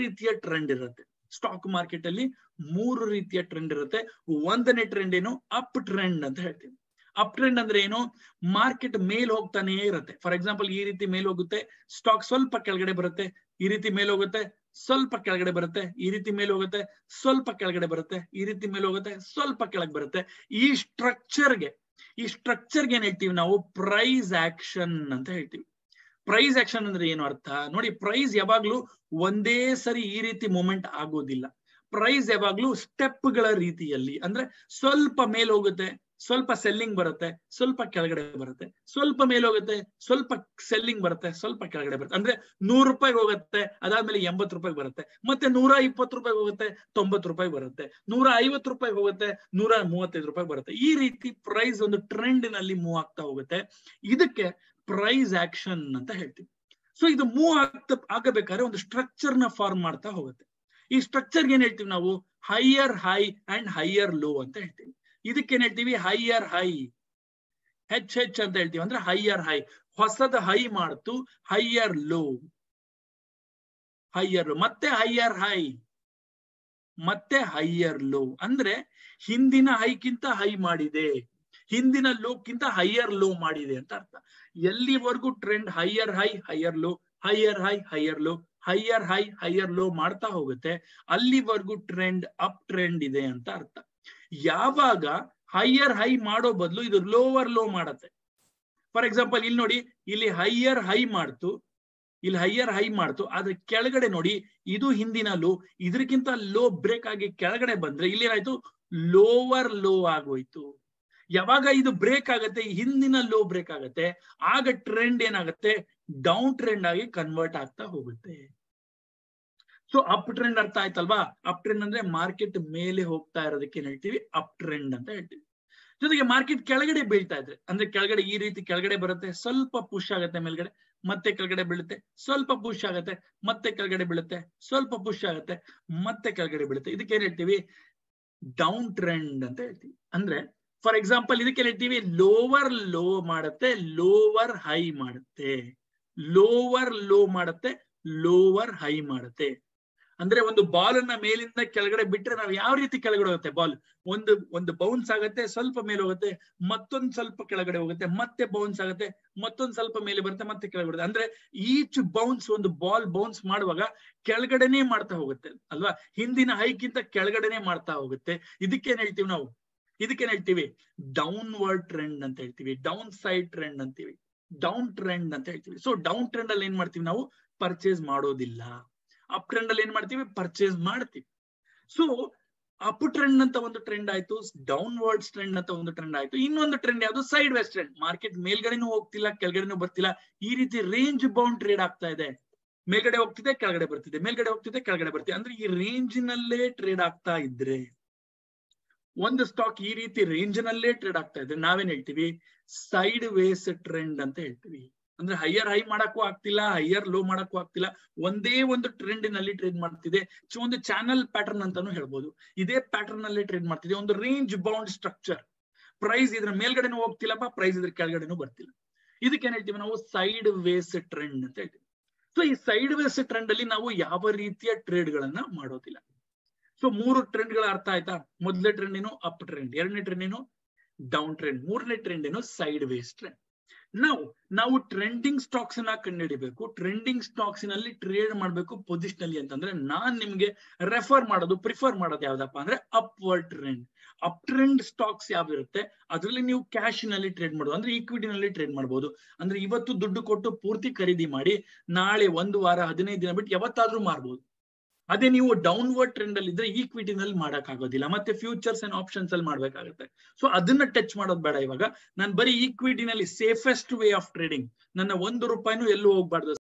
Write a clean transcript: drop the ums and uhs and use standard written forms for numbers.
ರೀತಿಯ ಟ್ರೆಂಡ್ ಇರುತ್ತೆ. Stock market ಅಲ್ಲಿ 3 ರೀತಿಯ ಟ್ರೆಂಡ್ ಇರುತ್ತೆ. ಒಂದನೇ ಟ್ರೆಂಡ್ ಏನು? ಅಪ್ ಟ್ರೆಂಡ್ ಅಂತ ಹೇಳ್ತೀವಿ. ಅಪ್ ಟ್ರೆಂಡ್ ಅಂದ್ರೆ ಏನು? ಮಾರ್ಕೆಟ್ ಮೇಲ್ ಹೋಗ್ತಾನೆ ಇರುತ್ತೆ. ಫಾರ್ ಎಕ್ಸಾಂಪಲ್ ಈ ರೀತಿ ಮೇಲ್ ಹೋಗುತ್ತೆ, ಸ್ಟಾಕ್ ಸ್ವಲ್ಪ ಕೆಳಗಡೆ ಬರುತ್ತೆ, ಈ ರೀತಿ ಮೇಲ್ ಹೋಗುತ್ತೆ, ಸ್ವಲ್ಪ ಕೆಳಗಡೆ ಬರುತ್ತೆ, ಈ ರೀತಿ ಮೇಲ್ ಹೋಗುತ್ತೆ, ಸ್ವಲ್ಪ ಕೆಳಗಡೆ ಬರುತ್ತೆ, ಈ ರೀತಿ ಮೇಲ್ ಹೋಗುತ್ತೆ, ಸ್ವಲ್ಪ ಕೆಳಗೆ ಬರುತ್ತೆ. ಈ ಸ್ಟ್ರಕ್ಚರ್ಗೆ ಏನ್ ಹೇಳ್ತೀವಿ ನಾವು? ಪ್ರೈಸ್ ಆಕ್ಷನ್ ಅಂತ ಹೇಳ್ತೀವಿ. ಪ್ರೈಸ್ ಆಕ್ಷನ್ ಅಂದ್ರೆ ಏನು ಅರ್ಥ ನೋಡಿ? ಪ್ರೈಸ್ ಯಾವಾಗ್ಲೂ ಒಂದೇ ಸರಿ ಈ ರೀತಿ ಮೂಮೆಂಟ್ ಆಗೋದಿಲ್ಲ. ಪ್ರೈಸ್ ಯಾವಾಗ್ಲೂ ಸ್ಟೆಪ್ಗಳ ರೀತಿಯಲ್ಲಿ, ಅಂದ್ರೆ ಸ್ವಲ್ಪ ಮೇಲ್ ಹೋಗುತ್ತೆ, ಸ್ವಲ್ಪ ಸೆಲ್ಲಿಂಗ್ ಬರುತ್ತೆ, ಸ್ವಲ್ಪ ಕೆಳಗಡೆ ಬರುತ್ತೆ, ಸ್ವಲ್ಪ ಮೇಲ್ ಹೋಗುತ್ತೆ, ಸ್ವಲ್ಪ ಸೆಲ್ಲಿಂಗ್ ಬರುತ್ತೆ, ಸ್ವಲ್ಪ ಕೆಳಗಡೆ ಬರುತ್ತೆ. ಅಂದ್ರೆ 100 ರೂಪಾಯಿ ಹೋಗುತ್ತೆ, ಅದಾದ್ಮೇಲೆ 80 ರೂಪಾಯಿ ಬರುತ್ತೆ, ಮತ್ತೆ 120 ರೂಪಾಯಿ ಹೋಗುತ್ತೆ, 90 ರೂಪಾಯಿ ಬರುತ್ತೆ, 150 ರೂಪಾಯಿ ಹೋಗುತ್ತೆ, 135 ರೂಪಾಯಿ ಬರುತ್ತೆ. ಈ ರೀತಿ ಪ್ರೈಸ್ ಒಂದು ಟ್ರೆಂಡ್ ನಲ್ಲಿ ಮೂವ್ ಆಗ್ತಾ ಹೋಗುತ್ತೆ. ಇದಕ್ಕೆ ಪ್ರೈಸ್ ಆಕ್ಷನ್ ಅಂತ ಹೇಳ್ತೀವಿ. ಸೊ ಇದು ಮೂವ್ ಆಗಬೇಕಾದ್ರೆ ಒಂದು ಸ್ಟ್ರಕ್ಚರ್ ನ ಫಾರ್ಮ್ ಮಾಡ್ತಾ ಹೋಗುತ್ತೆ. ಈ ಸ್ಟ್ರಕ್ಚರ್ ಏನ್ ಹೇಳ್ತೀವಿ ನಾವು? Higher high and higher low ಅಂತ ಹೇಳ್ತೀವಿ. ಇದಕ್ಕೇನ್ ಹೇಳ್ತೀವಿ? ಹೈಯರ್ ಹೈ, ಹೆಚ್ ಅಂತ ಹೇಳ್ತೀವಿ. ಅಂದ್ರೆ ಹೈಯರ್ ಹೈ, ಹೊಸದ ಹೈ ಮಾಡ್ತು, ಹೈಯರ್ ಲೋ, ಮತ್ತೆ ಹೈಯರ್ ಹೈ, ಮತ್ತೆ ಹೈಯರ್ ಲೋ. ಅಂದ್ರೆ ಹಿಂದಿನ ಹೈಕ್ಕಿಂತ ಹೈ ಮಾಡಿದೆ, ಹಿಂದಿನ ಲೋಕ್ಕಿಂತ ಹೈಯರ್ ಲೋ ಮಾಡಿದೆ ಅಂತ ಅರ್ಥ. ಎಲ್ಲಿವರೆಗೂ trend higher high higher low, higher high higher low, higher high higher low ಮಾಡ್ತಾ ಹೋಗುತ್ತೆ, ಅಲ್ಲಿವರೆಗೂ ಟ್ರೆಂಡ್ ಅಪ್ ಟ್ರೆಂಡ್ ಇದೆ ಅಂತ ಅರ್ಥ. ಯಾವಾಗ ಹೈಯರ್ ಹೈ ಮಾಡೋ ಬದಲು ಇದು ಲೋವರ್ ಲೋ ಮಾಡತ್ತೆ. ಫಾರ್ ಎಕ್ಸಾಂಪಲ್ ಇಲ್ಲಿ ನೋಡಿ, ಇಲ್ಲಿ ಹೈಯರ್ ಹೈ ಮಾಡ್ತು, ಇಲ್ಲಿ ಹೈಯರ್ ಹೈ ಮಾಡ್ತು, ಆದ್ರೆ ಕೆಳಗಡೆ ನೋಡಿ ಇದು ಹಿಂದಿನ ಲೋ, ಇದಕ್ಕಿಂತ ಲೋ ಬ್ರೇಕ್ ಆಗಿ ಕೆಳಗಡೆ ಬಂದ್ರೆ ಇಲ್ಲಿ ಏನಾಯ್ತು? ಲೋವರ್ ಲೋ ಆಗೋಯ್ತು. ಯಾವಾಗ ಇದು ಬ್ರೇಕ್ ಆಗತ್ತೆ, ಹಿಂದಿನ ಲೋ ಬ್ರೇಕ್ ಆಗತ್ತೆ, ಆಗ ಟ್ರೆಂಡ್ ಏನಾಗುತ್ತೆ? ಡೌನ್ ಟ್ರೆಂಡ್ ಆಗಿ ಕನ್ವರ್ಟ್ ಆಗ್ತಾ ಹೋಗುತ್ತೆ. ಸೊ ಅಪ್ ಟ್ರೆಂಡ್ ಅರ್ಥ ಆಯ್ತಲ್ವಾ? ಅಪ್ ಟ್ರೆಂಡ್ ಅಂದ್ರೆ ಮಾರ್ಕೆಟ್ ಮೇಲೆ ಹೋಗ್ತಾ ಇರೋದಕ್ಕೆ ಏನ್ ಹೇಳ್ತೀವಿ? ಅಪ್ ಟ್ರೆಂಡ್ ಅಂತ ಹೇಳ್ತೀವಿ. ಜೊತೆಗೆ ಮಾರ್ಕೆಟ್ ಕೆಳಗಡೆ ಬೀಳ್ತಾ ಇದ್ರೆ, ಅಂದ್ರೆ ಕೆಳಗಡೆ ಈ ರೀತಿ ಕೆಳಗಡೆ ಬರುತ್ತೆ, ಸ್ವಲ್ಪ ಪುಷ್ ಆಗುತ್ತೆ ಮೇಲ್ಗಡೆ, ಮತ್ತೆ ಕೆಳಗಡೆ ಬೀಳುತ್ತೆ, ಸ್ವಲ್ಪ ಪುಷ್ ಆಗುತ್ತೆ, ಮತ್ತೆ ಕೆಳಗಡೆ ಬೀಳುತ್ತೆ, ಸ್ವಲ್ಪ ಪುಷ್ ಆಗುತ್ತೆ, ಮತ್ತೆ ಕೆಳಗಡೆ ಬೀಳುತ್ತೆ. ಇದಕ್ಕೆ ಏನ್ ಹೇಳ್ತೀವಿ? ಡೌನ್ ಟ್ರೆಂಡ್ ಅಂತ ಹೇಳ್ತೀವಿ. ಅಂದ್ರೆ ಫಾರ್ ಎಕ್ಸಾಂಪಲ್ ಇದಕ್ಕೆ ಹೇಳ್ತೀವಿ ಲೋವರ್ ಲೋ ಮಾಡುತ್ತೆ, ಲೋವರ್ ಹೈ ಮಾಡುತ್ತೆ, ಲೋವರ್ ಲೋ ಮಾಡುತ್ತೆ, ಲೋವರ್ ಹೈ ಮಾಡುತ್ತೆ. ಅಂದ್ರೆ ಒಂದು ಬಾಲ್ ಅನ್ನ ಮೇಲಿಂದ ಕೆಳಗಡೆ ಬಿಟ್ರೆ ನಾವು ಯಾವ ರೀತಿ ಕೆಳಗಡೆ ಹೋಗುತ್ತೆ? ಬಾಲ್ ಒಂದು ಬೌನ್ಸ್ ಆಗುತ್ತೆ, ಸ್ವಲ್ಪ ಮೇಲೆ ಹೋಗುತ್ತೆ, ಮತ್ತೊಂದು ಸ್ವಲ್ಪ ಕೆಳಗಡೆ ಹೋಗುತ್ತೆ, ಮತ್ತೆ ಬೌನ್ಸ್ ಆಗುತ್ತೆ, ಮತ್ತೊಂದು ಸ್ವಲ್ಪ ಮೇಲೆ ಬರುತ್ತೆ, ಮತ್ತೆ ಕೆಳಗಡೆ ಬರುತ್ತೆ. ಅಂದ್ರೆ ಈಚ್ ಬೌನ್ಸ್, ಒಂದು ಬಾಲ್ ಬೌನ್ಸ್ ಮಾಡುವಾಗ ಕೆಳಗಡೆನೆ ಮಾಡ್ತಾ ಹೋಗುತ್ತೆ ಅಲ್ವಾ? ಹಿಂದಿನ ಹೈಕ್ಕಿಂತ ಕೆಳಗಡೆನೆ ಮಾಡ್ತಾ ಹೋಗುತ್ತೆ. ಇದಕ್ಕೇನ್ ಹೇಳ್ತೀವಿ ನಾವು? ಇದಕ್ಕೇನ್ ಹೇಳ್ತೀವಿ? ಡೌನ್ವರ್ಡ್ ಟ್ರೆಂಡ್ ಅಂತ ಹೇಳ್ತೀವಿ, ಡೌನ್ ಸೈಡ್ ಟ್ರೆಂಡ್ ಅಂತೀವಿ, ಡೌನ್ ಟ್ರೆಂಡ್ ಅಂತ ಹೇಳ್ತೀವಿ. ಸೊ ಡೌನ್ ಟ್ರೆಂಡ್ ಅಲ್ಲಿ ಏನ್ ಮಾಡ್ತೀವಿ ನಾವು? ಪರ್ಚೇಸ್ ಮಾಡೋದಿಲ್ಲ. ಅಪ್ ಟ್ರೆಂಡ್ ಅಲ್ಲಿ ಏನ್ ಮಾಡ್ತೀವಿ? ಪರ್ಚೇಸ್ ಮಾಡ್ತೀವಿ. ಸೊ ಅಪ್ ಟ್ರೆಂಡ್ ಅಂತ ಒಂದು ಟ್ರೆಂಡ್ ಆಯ್ತು, ಡೌನ್ವರ್ಡ್ ಟ್ರೆಂಡ್ ಅಂತ ಒಂದು ಟ್ರೆಂಡ್ ಆಯ್ತು. ಇನ್ನೊಂದು ಟ್ರೆಂಡ್ ಯಾವುದು? Sideways trend. ಮಾರ್ಕೆಟ್ ಮೇಲ್ಗಡೆನೂ ಹೋಗ್ತಿಲ್ಲ, ಕೆಳಗಡೆನೂ ಬರ್ತಿಲ್ಲ, ಈ ರೀತಿ ರೇಂಜ್ ಬೌಂಡ್ ಟ್ರೇಡ್ ಆಗ್ತಾ ಇದೆ. ಮೇಲ್ಗಡೆ ಹೋಗ್ತಿದೆ, ಕೆಳಗಡೆ ಬರ್ತಿದೆ, ಮೇಲ್ಗಡೆ ಹೋಗ್ತಿದೆ, ಕೆಳಗಡೆ ಬರ್ತಿದೆ. ಅಂದ್ರೆ ಈ ರೇಂಜ್ ನಲ್ಲೇ ಟ್ರೇಡ್ ಆಗ್ತಾ ಇದ್ರೆ, ಒಂದು ಸ್ಟಾಕ್ ಈ ರೀತಿ ರೇಂಜ್ ನಲ್ಲೇ ಟ್ರೇಡ್ ಆಗ್ತಾ ಇದ್ರೆ ನಾವೇನ್ ಹೇಳ್ತೀವಿ? ಸೈಡ್ ವೇಸ್ ಟ್ರೆಂಡ್ ಅಂತ ಹೇಳ್ತೀವಿ. ಅಂದ್ರೆ ಹೈಯರ್ ಹೈ ಮಾಡಕ್ಕೂ ಆಗ್ತಿಲ್ಲ, ಹೈಯರ್ ಲೋ ಮಾಡಕ್ಕೂ ಆಗ್ತಿಲ್ಲ, ಒಂದೇ ಒಂದು ಟ್ರೆಂಡ್ ನಲ್ಲಿ ಟ್ರೇಡ್ ಮಾಡ್ತಿದೆ. ಒಂದು ಚಾನಲ್ ಪ್ಯಾಟರ್ನ್ ಅಂತಾನು ಹೇಳ್ಬೋದು. ಇದೇ ಪ್ಯಾಟರ್ನ್ ನಲ್ಲಿ ಟ್ರೇಡ್ ಮಾಡ್ತಿದೆ, ಒಂದು ರೇಂಜ್ ಬೌಂಡ್ ಸ್ಟ್ರಕ್ಚರ್. ಪ್ರೈಸ್ ಇದ್ರ ಮೇಲ್ಗಡೆನೂ ಹೋಗ್ತಿಲ್ಲಪ್ಪ, ಪ್ರೈಸ್ ಇದ್ರ ಕೆಳಗಡೆನೂ ಬರ್ತಿಲ್ಲ. ಇದಕ್ಕೆ ಏನ್ ಹೇಳ್ತೀವಿ ನಾವು? ಸೈಡ್ ವೇಸ್ ಟ್ರೆಂಡ್ ಅಂತ ಹೇಳ್ತೀವಿ. ಸೊ ಈ ಸೈಡ್ ವೇಸ್ ಟ್ರೆಂಡ್ ಅಲ್ಲಿ ನಾವು ಯಾವ ರೀತಿಯ ಟ್ರೇಡ್ ಗಳನ್ನ ಮಾಡೋದಿಲ್ಲ. ಸೊ 3 ಟ್ರೆಂಡ್ ಗಳ ಅರ್ಥ ಆಯ್ತಾ? ಮೊದಲನೇ ಟ್ರೆಂಡ್ ಏನು? Up trend. ಎರಡನೇ ಟ್ರೆಂಡ್ ಏನು? Down trend. ಮೂರನೇ ಟ್ರೆಂಡ್ ಏನು? Sideways trend. ನಾವು ಟ್ರೆಂಡಿಂಗ್ ಸ್ಟಾಕ್ಸ್ ನ ಕಂಡುಹಿಡಿಬೇಕು. ಟ್ರೆಂಡಿಂಗ್ ಸ್ಟಾಕ್ಸ್ ನಲ್ಲಿ ಟ್ರೇಡ್ ಮಾಡಬೇಕು ಪೊಸಿಷನಲಿ ಅಂತಂದ್ರೆ ನಾನ್ ನಿಮ್ಗೆ ಪ್ರಿಫರ್ ಮಾಡೋದು ಯಾವ್ದಪ್ಪ ಅಂದ್ರೆ upward trend. Up trend stocks ಯಾವಿರುತ್ತೆ ಅದರಲ್ಲಿ ನೀವು ಕ್ಯಾಶ್ ನಲ್ಲಿ ಟ್ರೇಡ್ ಮಾಡೋದು, ಅಂದ್ರೆ ಈಕ್ವಿಟಿ ನಲ್ಲಿ ಟ್ರೇಡ್ ಮಾಡಬಹುದು. ಅಂದ್ರೆ ಇವತ್ತು ದುಡ್ಡು ಕೊಟ್ಟು ಪೂರ್ತಿ ಖರೀದಿ ಮಾಡಿ ನಾಳೆ 1 ವಾರ 15 ದಿನ ಬಿಟ್ಟು ಯಾವತ್ತಾದ್ರೂ ಮಾರಬಹುದು. ಅದೇ ನೀವು ಡೌನ್ವರ್ಡ್ ಟ್ರೆಂಡ್ ಅಲ್ಲಿ ಇದ್ರೆ ಈಕ್ವಿಟಿ ನಲ್ಲಿ ಮಾಡಕ್ ಆಗೋದಿಲ್ಲ, ಮತ್ತೆ ಫ್ಯೂಚರ್ಸ್ ಅಂಡ್ ಆಪ್ಷನ್ಸ್ ಅಲ್ಲಿ ಮಾಡ್ಬೇಕಾಗುತ್ತೆ. ಸೊ ಅದನ್ನ ಟಚ್ ಮಾಡೋದು ಬೇಡ. ಇವಾಗ ನಾನು ಬರೀ ಈಕ್ವಿಟಿ ನಲ್ಲಿ ಸೇಫೆಸ್ಟ್ ವೇ ಆಫ್ ಟ್ರೇಡಿಂಗ್, ನನ್ನ 1 ರೂಪಾಯಿನೂ ಎಲ್ಲೂ ಹೋಗ್ಬಾರ್ದು.